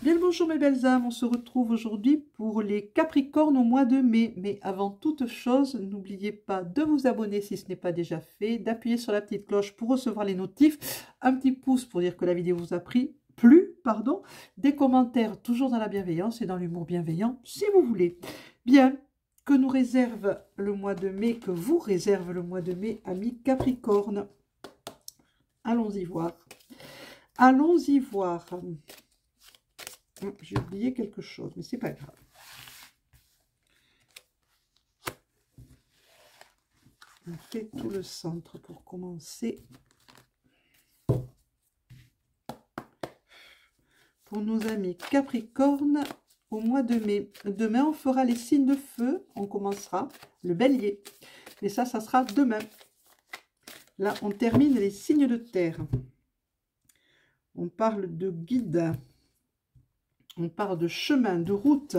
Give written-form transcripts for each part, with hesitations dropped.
Bien le bonjour mes belles âmes, on se retrouve aujourd'hui pour les Capricornes au mois de mai. Mais avant toute chose, n'oubliez pas de vous abonner si ce n'est pas déjà fait, d'appuyer sur la petite cloche pour recevoir les notifs, un petit pouce pour dire que la vidéo vous a plu, des commentaires toujours dans la bienveillance et dans l'humour bienveillant si vous voulez. Bien, que nous réserve le mois de mai, que vous réserve le mois de mai, amis Capricorne. Allons-y voir. Allons-y voir. J'ai oublié quelque chose, mais c'est pas grave. On fait tout le centre pour commencer. Pour nos amis Capricorne, au mois de mai. Demain, on fera les signes de feu. On commencera le bélier. Et ça sera demain. Là, on termine les signes de terre. On parle de guide. On parle de chemin, de route.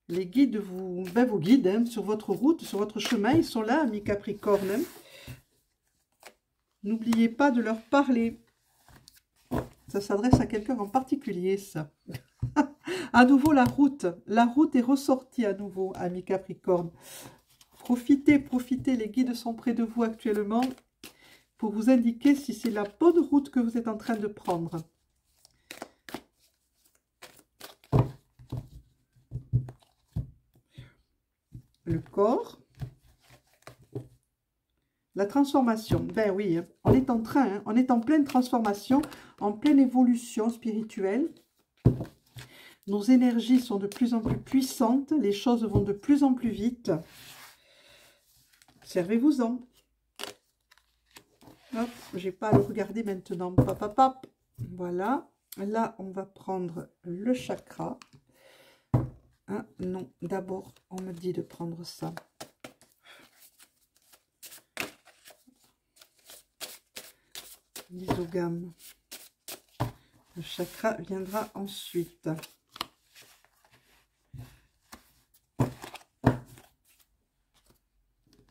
Les guides vous guident hein, sur votre route, sur votre chemin. Ils sont là, amis Capricorne. Hein. N'oubliez pas de leur parler. Ça s'adresse à quelqu'un en particulier, ça. À nouveau, la route. La route est ressortie à nouveau, amis Capricorne. Profitez, profitez. Les guides sont près de vous actuellement pour vous indiquer si c'est la bonne route que vous êtes en train de prendre. Le corps, la transformation. Ben oui, on est en train, hein, on est en pleine transformation, en pleine évolution spirituelle. Nos énergies sont de plus en plus puissantes, les choses vont de plus en plus vite. Servez-vous-en. Hop, j'ai pas à le regarder maintenant. Pop, pop, pop. Voilà. Là, on va prendre le chakra. Ah non, d'abord, on me dit de prendre ça. L'isogame. Le chakra viendra ensuite.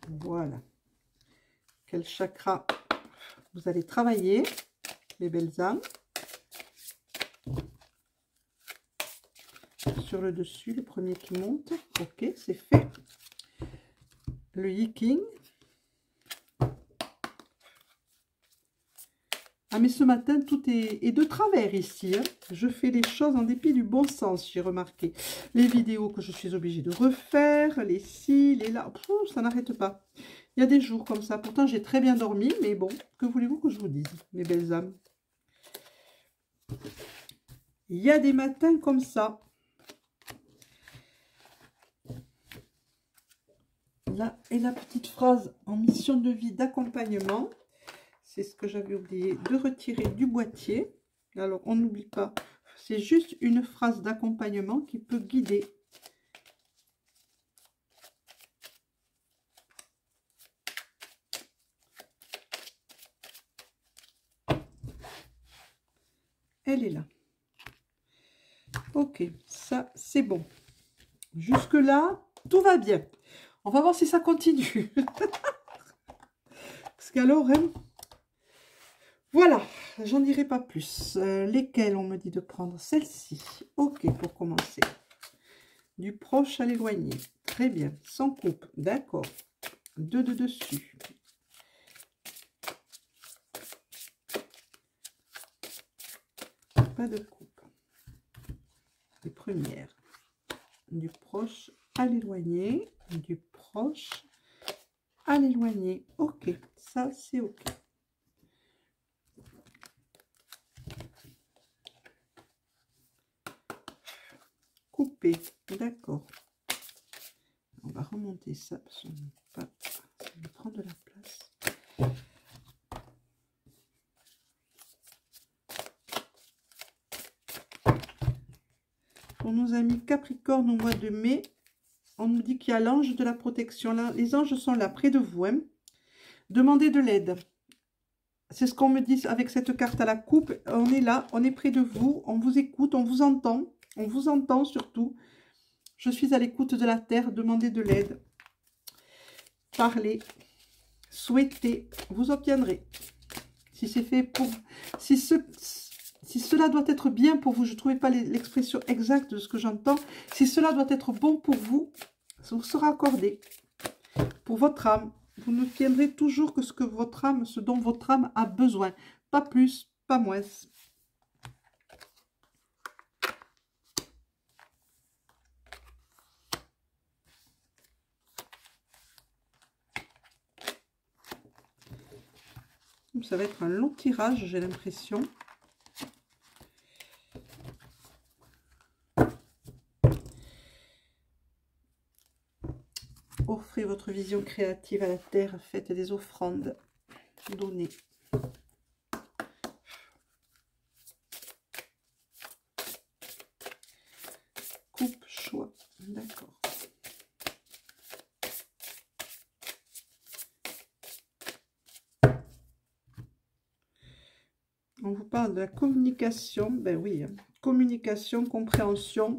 Voilà. Quel chakra vous allez travailler, mes belles âmes. Sur le dessus, le premier qui monte. Ok, c'est fait. Le Yiking. Ah, mais ce matin, tout est de travers ici. Hein. Je fais les choses en dépit du bon sens, j'ai remarqué. Les vidéos que je suis obligée de refaire, les ci, les là, ça n'arrête pas. Il y a des jours comme ça. Pourtant, j'ai très bien dormi, mais bon, que voulez-vous que je vous dise, mes belles âmes? Il y a des matins comme ça. Là est la petite phrase en mission de vie d'accompagnement. C'est ce que j'avais oublié de retirer du boîtier. Alors, on n'oublie pas, c'est juste une phrase d'accompagnement qui peut guider. Elle est là. Ok, ça, c'est bon. Jusque-là, tout va bien. On va voir si ça continue. Parce qu'alors, hein, voilà, j'en dirai pas plus. Lesquelles on me dit de prendre? Celle-ci. Ok, pour commencer. Du proche à l'éloigné. Très bien. Sans coupe. D'accord. Deux de dessus. Pas de coupe. Les premières. Du proche à l'éloigné. Du proche à l'éloigné. Ok, ça c'est ok. Couper, d'accord. On va remonter ça parce qu'on n'a pas, ça va prendre de la place. Pour nos amis Capricorne au mois de mai, on nous dit qu'il y a l'ange de la protection. Là, les anges sont là, près de vous. Hein. Demandez de l'aide. C'est ce qu'on me dit avec cette carte à la coupe. On est là, on est près de vous, on vous écoute, on vous entend. On vous entend surtout. Je suis à l'écoute de la terre, demandez de l'aide. Parlez, souhaitez, vous obtiendrez. Si c'est fait pour... si cela doit être bien pour vous, je ne trouvais pas l'expression exacte de ce que j'entends, si cela doit être bon pour vous, ça vous sera accordé. Pour votre âme, vous ne tiendrez toujours que ce dont votre âme a besoin. Pas plus, pas moins. Ça va être un long tirage, j'ai l'impression. Offrez votre vision créative à la terre, faites des offrandes, donnez. Coupe, choix, d'accord. On vous parle de la communication, ben oui, communication, compréhension.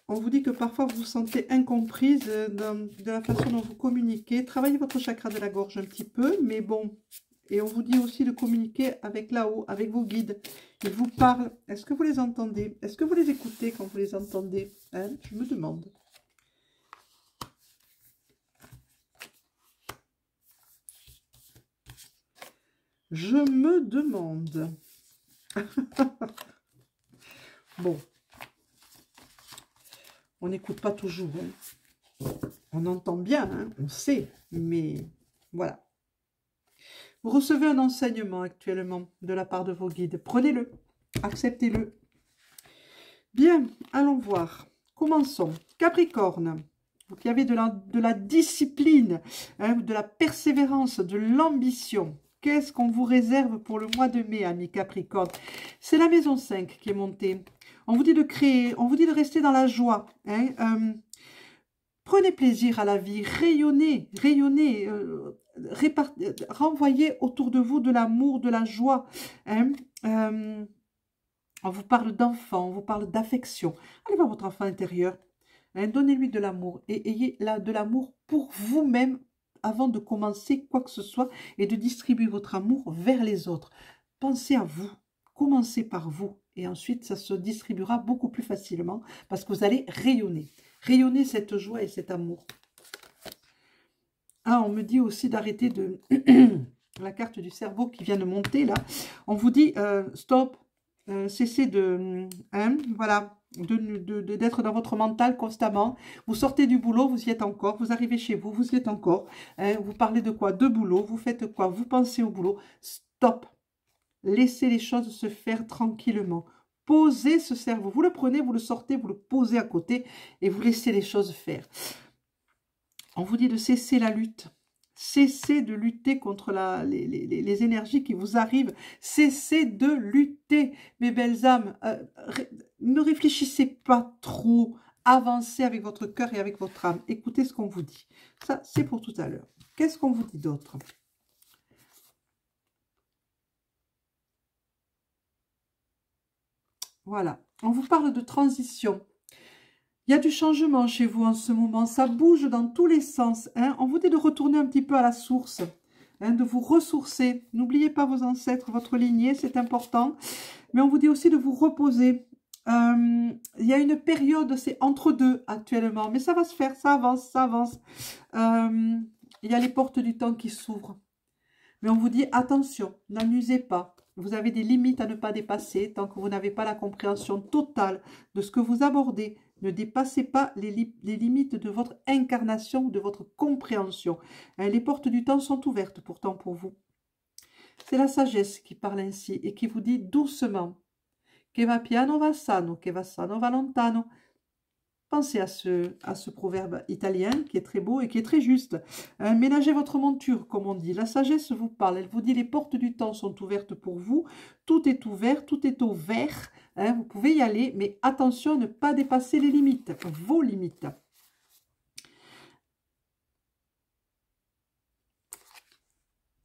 On vous dit que parfois vous vous sentez incomprise de la façon dont vous communiquez. Travaillez votre chakra de la gorge un petit peu, mais bon. Et on vous dit aussi de communiquer avec là-haut, avec vos guides. Ils vous parlent. Est-ce que vous les entendez? Est-ce que vous les écoutez quand vous les entendez, hein? Je me demande. Je me demande. Bon. On n'écoute pas toujours. Hein. On entend bien, hein, on sait, mais voilà. Vous recevez un enseignement actuellement de la part de vos guides. Prenez-le, acceptez-le. Bien, allons voir. Commençons. Capricorne, vous qui avez de la discipline, hein, de la persévérance, de l'ambition. Qu'est-ce qu'on vous réserve pour le mois de mai, amis Capricorne? C'est la maison 5 qui est montée. On vous dit de créer, on vous dit de rester dans la joie. Hein, prenez plaisir à la vie, rayonnez, rayonnez, renvoyez autour de vous de l'amour, de la joie. Hein, on vous parle d'enfant, on vous parle d'affection. Allez voir votre enfant intérieur, hein, donnez-lui de l'amour et ayez de l'amour pour vous-même avant de commencer quoi que ce soit et de distribuer votre amour vers les autres. Pensez à vous, commencez par vous et ensuite ça se distribuera beaucoup plus facilement parce que vous allez rayonner. Rayonner cette joie et cet amour. Ah, on me dit aussi d'arrêter de... la carte du cerveau qui vient de monter là. On vous dit stop, cessez de... Hein, voilà, d'être dans votre mental constamment. Vous sortez du boulot, vous y êtes encore. Vous arrivez chez vous, vous y êtes encore. Hein, vous parlez de quoi? De boulot. Vous faites quoi? Vous pensez au boulot. Stop. Laissez les choses se faire tranquillement. Posez ce cerveau. Vous le prenez, vous le sortez, vous le posez à côté et vous laissez les choses faire. On vous dit de cesser la lutte. Cessez de lutter contre les énergies qui vous arrivent. Cessez de lutter, mes belles âmes. Ne réfléchissez pas trop. Avancez avec votre cœur et avec votre âme. Écoutez ce qu'on vous dit. Ça, c'est pour tout à l'heure. Qu'est-ce qu'on vous dit d'autre? Voilà. On vous parle de transition. Il y a du changement chez vous en ce moment. Ça bouge dans tous les sens. Hein. On vous dit de retourner un petit peu à la source. Hein, de vous ressourcer. N'oubliez pas vos ancêtres, votre lignée, c'est important. Mais on vous dit aussi de vous reposer. Il y a une période, c'est entre deux actuellement. Mais ça va se faire, ça avance, ça avance. Il y a les portes du temps qui s'ouvrent. Mais on vous dit attention, n'amusez pas. Vous avez des limites à ne pas dépasser tant que vous n'avez pas la compréhension totale de ce que vous abordez. Ne dépassez pas les limites de votre incarnation ou de votre compréhension. Hein, les portes du temps sont ouvertes pourtant pour vous. C'est la sagesse qui parle ainsi et qui vous dit doucement. Che va piano va sano, che va sano va lontano. Pensez à ce proverbe italien qui est très beau et qui est très juste. Ménagez votre monture, comme on dit. La sagesse vous parle. Elle vous dit les portes du temps sont ouvertes pour vous. Tout est ouvert, tout est au vert. Hein, vous pouvez y aller, mais attention à ne pas dépasser les limites, vos limites.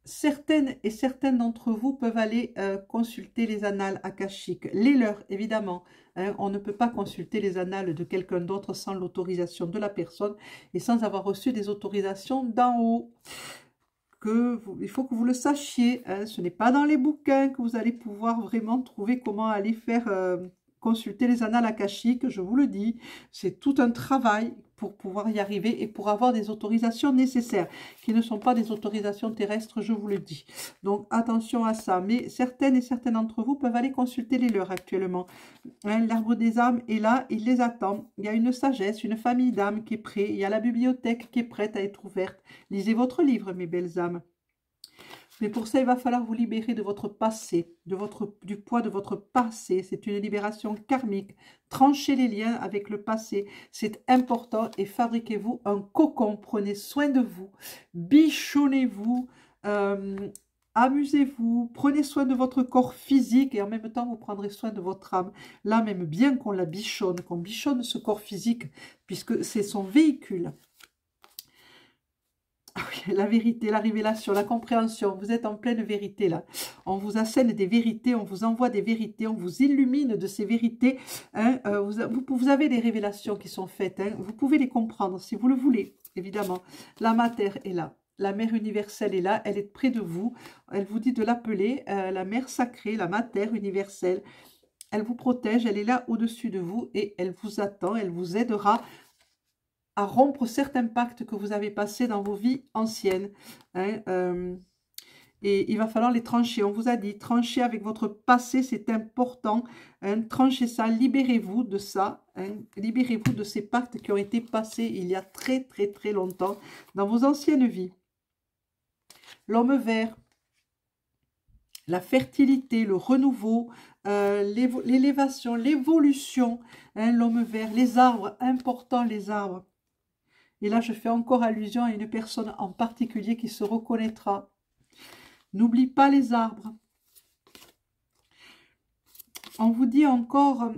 Certaines et certains d'entre vous peuvent aller consulter les annales akashiques, les leurs évidemment. Hein, on ne peut pas consulter les annales de quelqu'un d'autre sans l'autorisation de la personne et sans avoir reçu des autorisations d'en haut. il faut que vous le sachiez, hein. Ce n'est pas dans les bouquins que vous allez pouvoir vraiment trouver comment aller faire consulter les annales akashiques, je vous le dis. C'est tout un travail pour pouvoir y arriver et pour avoir des autorisations nécessaires, qui ne sont pas des autorisations terrestres, je vous le dis. Donc attention à ça. Mais certaines et certains d'entre vous peuvent aller consulter les leurs actuellement. Hein, l'arbre des âmes est là, il les attend. Il y a une sagesse, une famille d'âmes qui est prête. Il y a la bibliothèque qui est prête à être ouverte. Lisez votre livre, mes belles âmes. Mais pour ça, il va falloir vous libérer de votre passé, du poids de votre passé. C'est une libération karmique. Tranchez les liens avec le passé. C'est important et fabriquez-vous un cocon. Prenez soin de vous. Bichonnez-vous. Amusez-vous. Prenez soin de votre corps physique et en même temps, vous prendrez soin de votre âme. L'âme aime bien qu'on la bichonne, qu'on bichonne ce corps physique puisque c'est son véhicule. La vérité, la révélation, la compréhension, vous êtes en pleine vérité là. On vous assène des vérités, on vous envoie des vérités, on vous illumine de ces vérités. Hein, vous avez des révélations qui sont faites, hein, vous pouvez les comprendre si vous le voulez, évidemment. La matière est là, la mère universelle est là, elle est près de vous. Elle vous dit de l'appeler la mère sacrée, la matière universelle. Elle vous protège, elle est là au-dessus de vous et elle vous attend, elle vous aidera à rompre certains pactes que vous avez passés dans vos vies anciennes. Hein, et il va falloir les trancher. On vous a dit, trancher avec votre passé, c'est important. Hein, tranchez ça, libérez-vous de ça. Hein, libérez-vous de ces pactes qui ont été passés il y a très très très longtemps dans vos anciennes vies. L'homme vert, la fertilité, le renouveau, l'élévation, l'évolution. Hein, l'homme vert, les arbres, important les arbres. Et là, je fais encore allusion à une personne en particulier qui se reconnaîtra. N'oublie pas les arbres. On vous dit encore,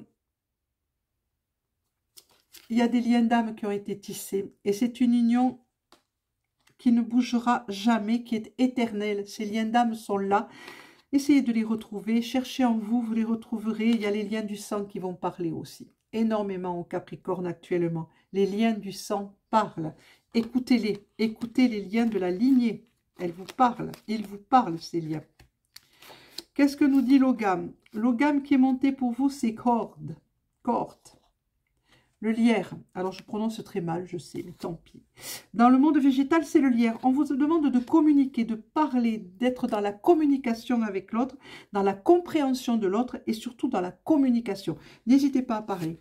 il y a des liens d'âme qui ont été tissés. Et c'est une union qui ne bougera jamais, qui est éternelle. Ces liens d'âme sont là. Essayez de les retrouver. Cherchez en vous, vous les retrouverez. Il y a les liens du sang qui vont parler aussi. Énormément au Capricorne actuellement. Les liens du sang parlent. Écoutez-les. Écoutez les liens de la lignée. Elles vous parlent. Ils vous parlent, ces liens. Qu'est-ce que nous dit Logam? Logam qui est monté pour vous, c'est corde. Corde. Le lierre. Alors, je prononce très mal, je sais, mais tant pis. Dans le monde végétal, c'est le lierre. On vous demande de communiquer, de parler, d'être dans la communication avec l'autre, dans la compréhension de l'autre et surtout dans la communication. N'hésitez pas à parler.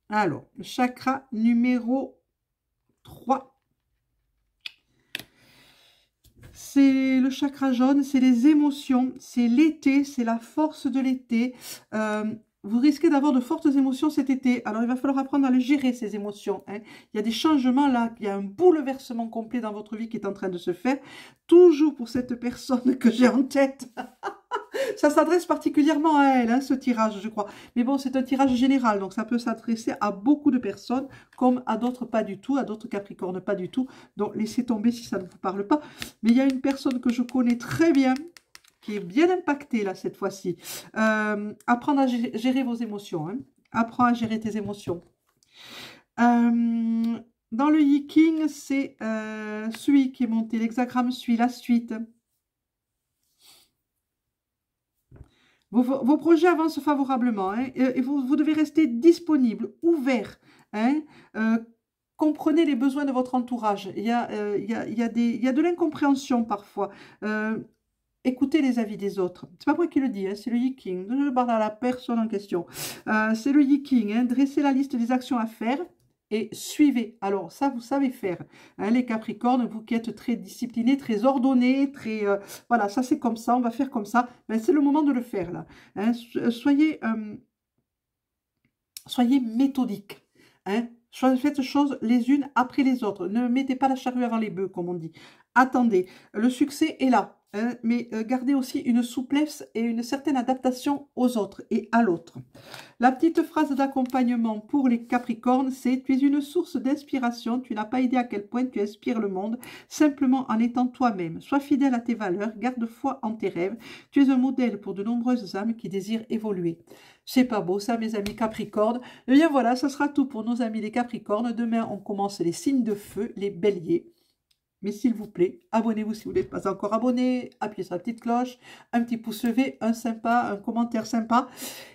Alors, le chakra numéro 3. C'est le chakra jaune, c'est les émotions, c'est l'été, c'est la force de l'été. Vous risquez d'avoir de fortes émotions cet été. Alors, il va falloir apprendre à les gérer, ces émotions. Hein. Il y a des changements là, il y a un bouleversement complet dans votre vie qui est en train de se faire. Toujours pour cette personne que j'ai en tête. Ça s'adresse particulièrement à elle, hein, ce tirage, je crois. Mais bon, c'est un tirage général, donc ça peut s'adresser à beaucoup de personnes, comme à d'autres pas du tout, à d'autres Capricornes pas du tout. Donc, laissez tomber si ça ne vous parle pas. Mais il y a une personne que je connais très bien, qui est bien impactée là, cette fois-ci. Apprendre à gérer vos émotions. Hein. Apprends à gérer tes émotions. Dans le Yiking, c'est celui qui est monté. L'hexagramme suit la suite. Vos projets avancent favorablement hein, et vous devez rester disponible, ouvert. Hein, comprenez les besoins de votre entourage. Il y a de l'incompréhension parfois. Écoutez les avis des autres. C'est pas moi qui le dis, hein, c'est le Yiking. Je parle à la personne en question. C'est le Yiking. Hein, dressez la liste des actions à faire. Et suivez. Alors, ça, vous savez faire. Hein, les Capricornes, vous qui êtes très disciplinés, très ordonnés, très... voilà, ça c'est comme ça, on va faire comme ça. Ben, c'est le moment de le faire, là. Hein, soyez méthodiques. Hein, faites les choses les unes après les autres. Ne mettez pas la charrue avant les bœufs, comme on dit. Attendez. Le succès est là. Hein, mais gardez aussi une souplesse et une certaine adaptation aux autres et à l'autre. La petite phrase d'accompagnement pour les Capricornes, c'est « Tu es une source d'inspiration, tu n'as pas idée à quel point tu inspires le monde, simplement en étant toi-même. Sois fidèle à tes valeurs, garde foi en tes rêves. Tu es un modèle pour de nombreuses âmes qui désirent évoluer. » C'est pas beau ça, mes amis Capricornes. Et bien voilà, ça sera tout pour nos amis les Capricornes. Demain, on commence les signes de feu, les béliers. Mais s'il vous plaît, abonnez-vous si vous n'êtes pas encore abonné, appuyez sur la petite cloche, un petit pouce levé, un sympa, un commentaire sympa.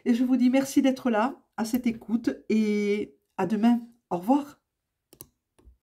Et je vous dis merci d'être là, à cette écoute, et à demain. Au revoir.